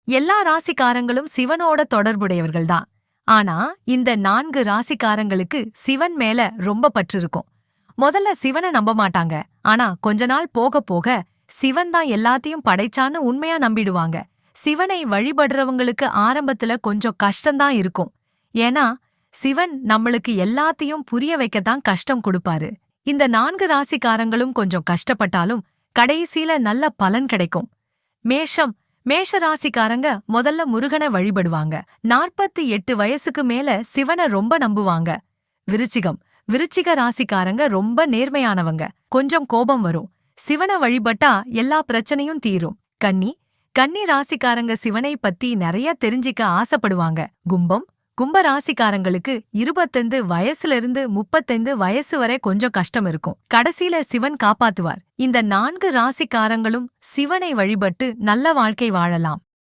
எல்லா ராசிக்காரங்களும் சிவனோட தொடர்புடையவர்கள்தான். ஆனா இந்த 4 ராசிக்காரங்களுக்கு சிவன் மேல ரொம்ப பற்று இருக்கும். முதல்ல சிவனை நம்ப மாட்டாங்க. ஆனா கொஞ்ச நாள் போக போக சிவன் தான் எல்லாத்தையும் படைச்சான்னு உண்மையா நம்பிடுவாங்க. சிவனை வழிபடுறவங்களுக்கு ஆரம்பத்துல கொஞ்சம் கஷ்டம்தான் இருக்கும். ஏன்னா சிவன் நம்மளுக்கு எல்லாத்தையும் புரிய வைக்கத்தான் கஷ்டம் கொடுப்பாரு. இந்த 4 ராசிக்காரங்களும் கொஞ்சம் கஷ்டப்பட்டாலும் கடைசியில நல்ல பலன் கிடைக்கும். மேஷம் மேஷ ராசிக்காரங்க முதல்ல முருகனை வழிபடுவாங்க. 48 வயசுக்கு மேல சிவனை ரொம்ப நம்புவாங்க. விருச்சிகம் விருச்சிக ராசிக்காரங்க ரொம்ப நேர்மையானவங்க. கொஞ்சம் கோபம் வரும். சிவனை வழிபட்டா எல்லா பிரச்சனையும் தீரும். கன்னி ராசிக்காரங்க சிவனை பத்தி நிறைய தெரிஞ்சிக்க ஆசைப்படுவாங்க. கும்ப ராசிக்காரங்களுக்கு 25 வயசுல இருந்து 35 வயசு வரை கொஞ்சம் கஷ்டம் இருக்கும். கடைசியில சிவன் காப்பாத்துவார். இந்த 4 ராசிக்காரங்களும் சிவனை வழிபட்டு நல்ல வாழ்க்கை வாழலாம்.